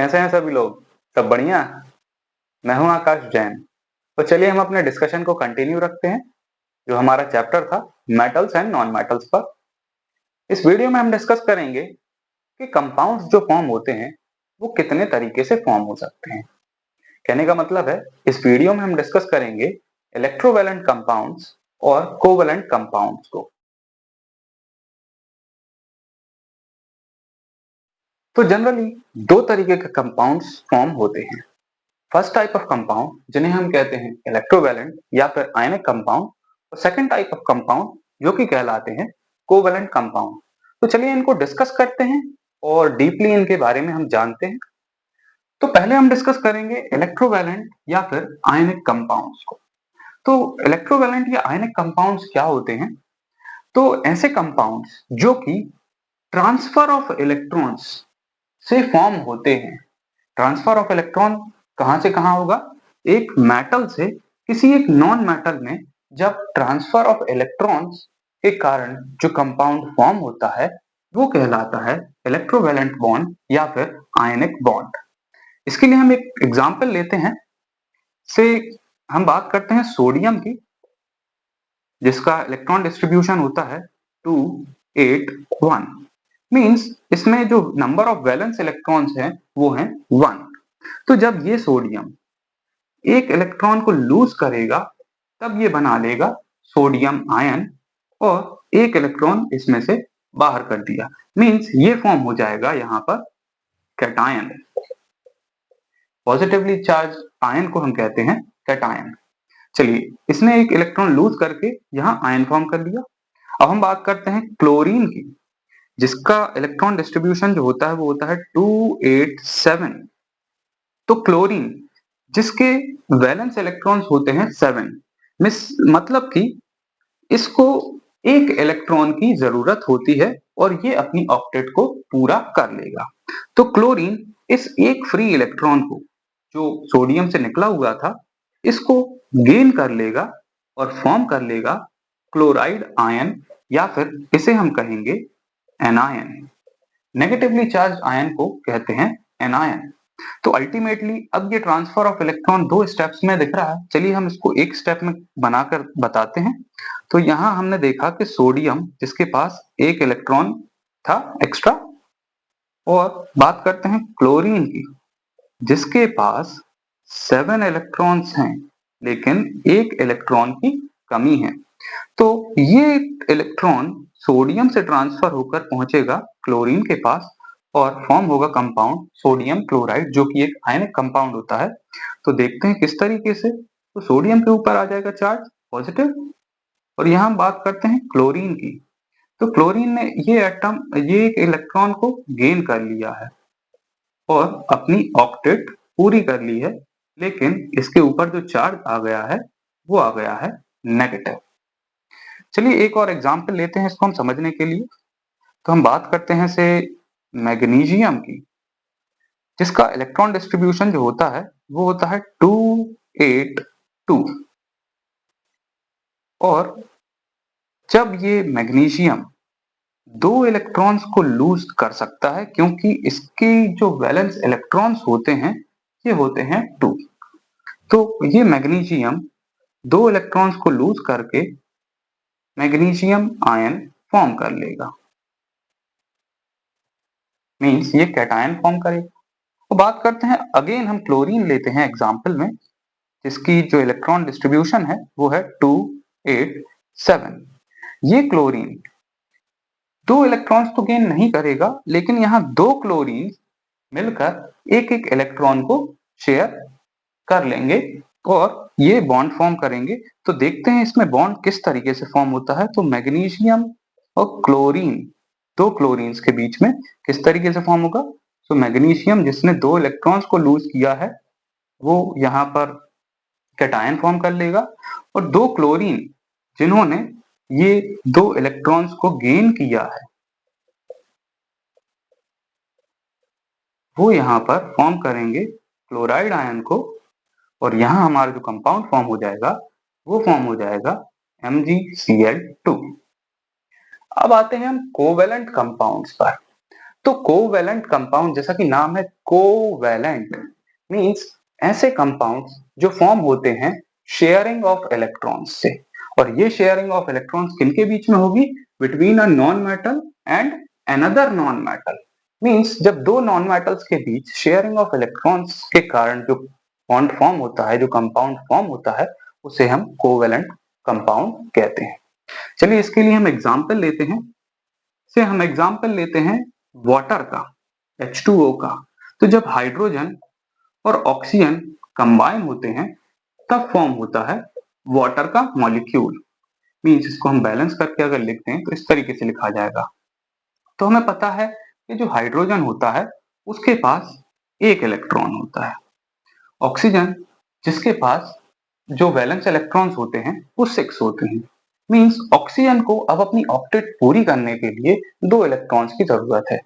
कैसे हैं सभी लोग? सब बढ़िया? मैं हूं आकाश जैन। तो चलिए हम अपने डिस्कशन को कंटिन्यू रखते हैं, जो हमारा चैप्टर था मेटल्स एंड नॉन मेटल्स पर। इस वीडियो में हम डिस्कस करेंगे कि कंपाउंड्स जो फॉर्म होते हैं वो कितने तरीके से फॉर्म हो सकते हैं। कहने का मतलब है इस वीडियो में हम डिस्कस करेंगे इलेक्ट्रोवैलेंट कंपाउंड्स और कोवैलेंट कंपाउंड्स को। तो जनरली दो तरीके के कंपाउंड्स फॉर्म होते हैं। फर्स्ट टाइप ऑफ कंपाउंड जिन्हें हम कहते हैं इलेक्ट्रोवैलेंट या फिर आयनिक कंपाउंड, और सेकंड टाइप ऑफ कंपाउंड जो कि कहलाते हैं कोवैलेंट कंपाउंड। तो चलिए इनको डिस्कस करते हैं और डीपली इनके बारे में हम जानते हैं। तो पहले हम डिस्कस करेंगे इलेक्ट्रोवैलेंट या फिर आयनिक कंपाउंड्स को। तो इलेक्ट्रोवैलेंट या आयनिक कंपाउंड्स क्या होते हैं? तो ऐसे कंपाउंड्स जो कि ट्रांसफर ऑफ इलेक्ट्रॉन्स से फॉर्म होते हैं। ट्रांसफर ऑफ इलेक्ट्रॉन कहां से कहां होगा? एक मेटल से किसी एक नॉन मेटल में जब ट्रांसफर ऑफ इलेक्ट्रॉन्स के कारण जो कंपाउंड फॉर्म होता है वो कहलाता है इलेक्ट्रोवैलेंट बॉन्ड या फिर आयनिक बॉन्ड। इसके लिए हम एक एग्जांपल लेते हैं। से हम बात करते हैं सोडियम की, जिसका इलेक्ट्रॉन डिस्ट्रीब्यूशन होता है 281। मींस इसमें जो नंबर ऑफ वैलेंस इलेक्ट्रॉन्स हैं वो हैं 1। तो जब ये सोडियम एक इलेक्ट्रॉन को लूज करेगा तब ये बना लेगा सोडियम आयन, और एक इलेक्ट्रॉन इसमें से बाहर कर दिया। मींस ये फॉर्म हो जाएगा यहाँ पर कैटायन। पॉजिटिवली चार्ज आयन को हम कहते हैं कैटायन। चलिए इसने एक इलेक्ट्रॉन लूज करके यहाँ आयन फॉर्म कर लिया। अब हम बात करते हैं क्लोरीन की, जिसका इलेक्ट्रॉन डिस्ट्रीब्यूशन जो होता है वो होता है 287। तो क्लोरीन जिसके वैलेंस इलेक्ट्रॉन्स होते हैं 7, मतलब कि इसको एक इलेक्ट्रॉन की जरूरत होती है और ये अपनी ऑक्टेट को पूरा कर लेगा। तो क्लोरीन इस एक फ्री इलेक्ट्रॉन को जो सोडियम से निकला हुआ था इसको गेन कर लेगा और फॉर्म कर लेगा क्लोराइड आयन, या फिर इसे हम कहेंगे एनायन। नेगेटिवली चार्ज आयन को कहते हैं एनायन। तो अल्टीमेटली अब ये ट्रांसफर ऑफ इलेक्ट्रॉन दो स्टेप्स में दिख रहा है। चलिए हम इसको एक स्टेप में बनाकर बताते हैं। तो यहाँ हमने देखा कि सोडियम जिसके पास एक इलेक्ट्रॉन था एक्स्ट्रा, और बात करते हैं क्लोरीन की जिसके पास 7 इलेक्ट्रॉन्स हैं लेकिन एक इलेक्ट्रॉन की कमी है। तो ये इलेक्ट्रॉन सोडियम से ट्रांसफर होकर पहुंचेगा क्लोरीन के पास और फॉर्म होगा कंपाउंड सोडियम क्लोराइड, जो कि एक आयनिक कंपाउंड होता है। तो देखते हैं किस तरीके से। तो सोडियम के ऊपर आ जाएगा चार्ज पॉजिटिव, और यहाँ हम बात करते हैं क्लोरीन की। तो क्लोरीन ने ये एक इलेक्ट्रॉन को गेन कर लिया है और अपनी ऑक्टेट पूरी कर ली है, लेकिन इसके ऊपर जो चार्ज आ गया है वो आ गया है नेगेटिव। चलिए एक और एग्जांपल लेते हैं इसको हम समझने के लिए। तो हम बात करते हैं से मैग्नीशियम की, जिसका इलेक्ट्रॉन डिस्ट्रीब्यूशन जो होता है वो होता है 282। और जब ये मैग्नीशियम दो इलेक्ट्रॉन्स को लूज कर सकता है, क्योंकि इसके जो वैलेंस इलेक्ट्रॉन्स होते हैं ये होते हैं 2। तो ये मैग्नीशियम दो इलेक्ट्रॉन्स को लूज करके मैग्नीशियम आयन फॉर्म कर लेगा। मींस ये कैटायन फॉर्म करेगा। तो बात करते हैं अगेन, हम क्लोरीन लेते हैं एग्जांपल में, जिसकी जो इलेक्ट्रॉन डिस्ट्रीब्यूशन है वो है 287। ये क्लोरीन दो इलेक्ट्रॉन्स तो गेन नहीं करेगा, लेकिन यहाँ दो क्लोरीन मिलकर एक एक इलेक्ट्रॉन को शेयर कर लेंगे और ये बॉन्ड फॉर्म करेंगे। तो देखते हैं इसमें बॉन्ड किस तरीके से फॉर्म होता है। तो मैग्नीशियम और क्लोरीन, दो क्लोरीन्स के बीच में किस तरीके से फॉर्म होगा। तो मैग्नीशियम जिसने दो इलेक्ट्रॉन्स को लूज किया है वो यहाँ पर कैटायन फॉर्म कर लेगा, और दो क्लोरीन जिन्होंने ये दो इलेक्ट्रॉन्स को गेन किया है वो यहाँ पर फॉर्म करेंगे क्लोराइड आयन को, और यहाँ हमारा जो कंपाउंड फॉर्म हो जाएगा वो फॉर्म हो जाएगा MgCl2। अब आते हैं हम कोवेलेंट कंपाउंड्स पर। तो कोवैलेंट कंपाउंड, जैसा कि नाम है कोवैलेंट, मींस ऐसे कंपाउंड्स जो फॉर्म होते हैं शेयरिंग ऑफ इलेक्ट्रॉन्स से। और ये शेयरिंग ऑफ इलेक्ट्रॉन्स किनके बीच में होगी? Between a non metal and another non metal. Means जब दो नॉन मेटल्स के बीच शेयरिंग ऑफ इलेक्ट्रॉन्स के कारण जो बॉन्ड फॉर्म होता है, जो कंपाउंड फॉर्म होता है, उसे हम कोवैलेंट कंपाउंड कहते हैं। चलिए इसके लिए हम एग्जांपल लेते हैं। हम एग्जांपल लेते हैं वाटर का, H2O का। तो जब हाइड्रोजन और ऑक्सीजन कंबाइन होते हैं तब फॉर्म होता है वाटर का मॉलिक्यूल। मींस इसको हम बैलेंस करके अगर लिखते हैं तो इस तरीके से लिखा जाएगा। तो हमें पता है कि जो हाइड्रोजन होता है उसके पास एक इलेक्ट्रॉन होता है, ऑक्सीजन जिसके पास जो वैलेंस इलेक्ट्रॉन्स होते हैं वो 6 होते हैं। मींस ऑक्सीजन को अब अपनी ऑक्टेट पूरी करने के लिए 2 इलेक्ट्रॉन्स की जरूरत है।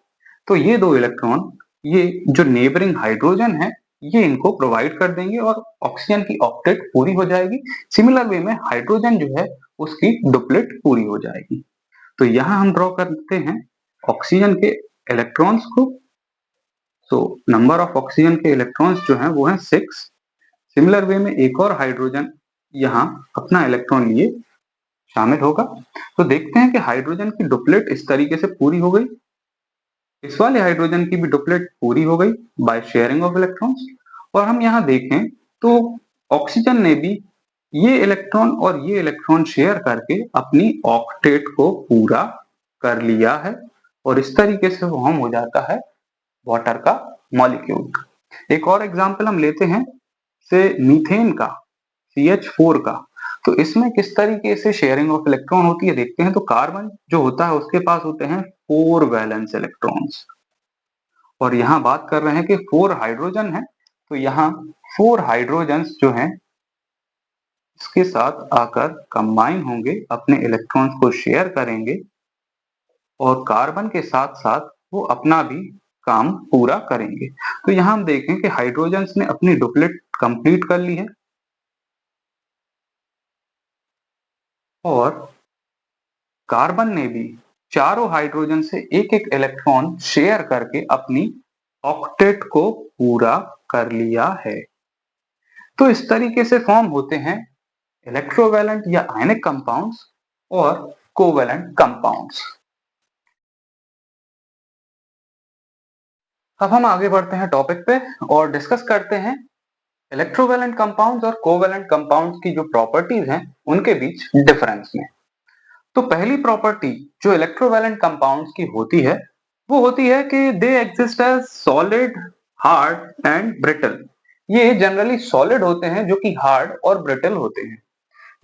तो ये 2 इलेक्ट्रॉन, ये जो नेबरिंग हाइड्रोजन है, ये इनको प्रोवाइड कर देंगे और ऑक्सीजन की ऑक्टेट पूरी हो जाएगी। सिमिलर वे में हाइड्रोजन जो है उसकी डुप्लेट पूरी हो जाएगी। तो यहाँ हम ड्रॉ करते हैं ऑक्सीजन के इलेक्ट्रॉन्स को। सो नंबर ऑफ ऑक्सीजन के इलेक्ट्रॉन्स जो हैं वो हैं 6। सिमिलर वे में एक और हाइड्रोजन यहाँ अपना इलेक्ट्रॉन लिए शामिल होगा। तो देखते हैं कि हाइड्रोजन की डुप्लेट इस तरीके से पूरी हो गई, इस वाले हाइड्रोजन की भी डुप्लेट पूरी हो गई बाय शेयरिंग ऑफ इलेक्ट्रॉन्स। और हम यहाँ देखें तो ऑक्सीजन ने भी ये इलेक्ट्रॉन और ये इलेक्ट्रॉन शेयर करके अपनी ऑक्टेट को पूरा कर लिया है और इस तरीके से फॉर्म हो जाता है वाटर का मॉलिक्यूल। एक और एग्जांपल हम लेते हैं से मीथेन का, CH4 का। तो इसमें किस तरीके से शेयरिंग ऑफ इलेक्ट्रॉन होती है देखते हैं। तो कार्बन जो होता है उसके पास होते हैं 4 वैलेंस इलेक्ट्रॉन्स और यहाँ बात कर रहे हैं कि 4 हाइड्रोजन है। तो यहाँ 4 हाइड्रोजन्स जो हैं इसके साथ आकर कंबाइन होंगे, अपने इलेक्ट्रॉन्स को शेयर करेंगे और कार्बन के साथ साथ वो अपना भी काम पूरा करेंगे। तो यहाँ हम देखें कि हाइड्रोजन्स ने अपनी डुप्लेट कंप्लीट कर ली है और कार्बन ने भी चारों हाइड्रोजन से एक एक इलेक्ट्रॉन शेयर करके अपनी ऑक्टेट को पूरा कर लिया है। तो इस तरीके से फॉर्म होते हैं इलेक्ट्रोवैलेंट या आयनिक कंपाउंड्स और कोवैलेंट कंपाउंड्स। अब हम आगे बढ़ते हैं टॉपिक पे और डिस्कस करते हैं इलेक्ट्रोवैलेंट कंपाउंड्स और कोवैलेंट कंपाउंड्स की जो प्रॉपर्टीज हैं उनके बीच डिफरेंस में। तो पहली प्रॉपर्टी जो इलेक्ट्रोवैलेंट कंपाउंड्स की होती है वो होती है कि they exist as solid, hard and brittle. ये जनरली सॉलिड होते हैं जो कि हार्ड और ब्रिटल होते हैं।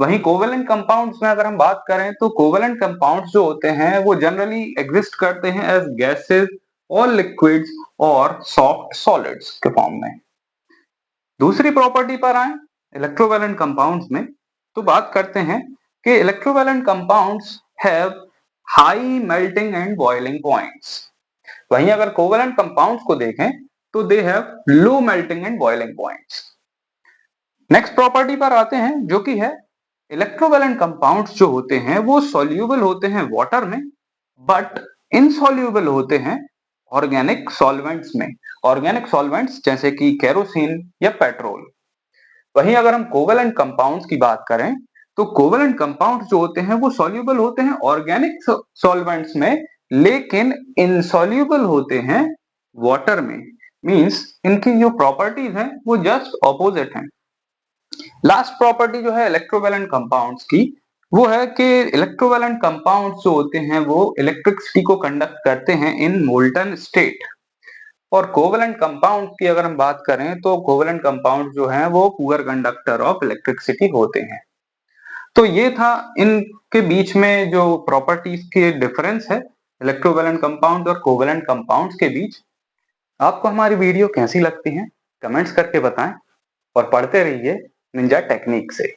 वहीं कोवैलेंट कंपाउंड्स में अगर हम बात करें तो कोवैलेंट कंपाउंड्स जो होते हैं वो जनरली एग्जिस्ट करते हैं एज गैसेस और लिक्विड्स और सॉफ्ट सॉलिड्स के फॉर्म में। दूसरी प्रॉपर्टी पर आए इलेक्ट्रोवैलेंट कंपाउंड्स में, तो बात करते हैं कि electrovalent compounds have high melting and boiling points. वहीं अगर कोवैलेंट कंपाउंड्स को देखें तो they have low melting and boiling points. Next property पर आते हैं जो कि है इलेक्ट्रोवैलेंट कंपाउंड्स जो होते हैं वो सॉल्यूबल होते हैं वाटर में बट इनसॉल्यूबल होते हैं ऑर्गेनिक सॉल्वेंट्स में। ऑर्गेनिक सॉल्वेंट्स जैसे कि केरोसिन या पेट्रोल। वहीं अगर हम कोवैलेंट कंपाउंड्स की बात करें तो कोवैलेंट कंपाउंड्स जो होते हैं वो सॉल्यूबल होते हैं ऑर्गेनिक सॉल्वेंट्स में लेकिन इनसॉल्यूबल होते हैं वाटर में। मींस इनकी जो प्रॉपर्टीज हैं वो जस्ट ऑपोजिट हैं। लास्ट प्रॉपर्टी जो है इलेक्ट्रोवैलेंट कंपाउंड्स की वो है कि इलेक्ट्रोवैलेंट कंपाउंड्स जो होते हैं वो इलेक्ट्रिसिटी को कंडक्ट करते हैं इन मोल्टन स्टेट। और कोवैलेंट कंपाउंड्स की अगर हम बात करें तो कोवैलेंट कंपाउंड्स जो हैं वो पुअर कंडक्टर ऑफ इलेक्ट्रिसिटी होते हैं। तो ये था इनके बीच में जो प्रॉपर्टीज के डिफरेंस है इलेक्ट्रोवैलेंट कंपाउंड और कोवैलेंट कंपाउंड्स के बीच। आपको हमारी वीडियो कैसी लगती है कमेंट्स करके बताएं और पढ़ते रहिए निंजा टेक्निक से।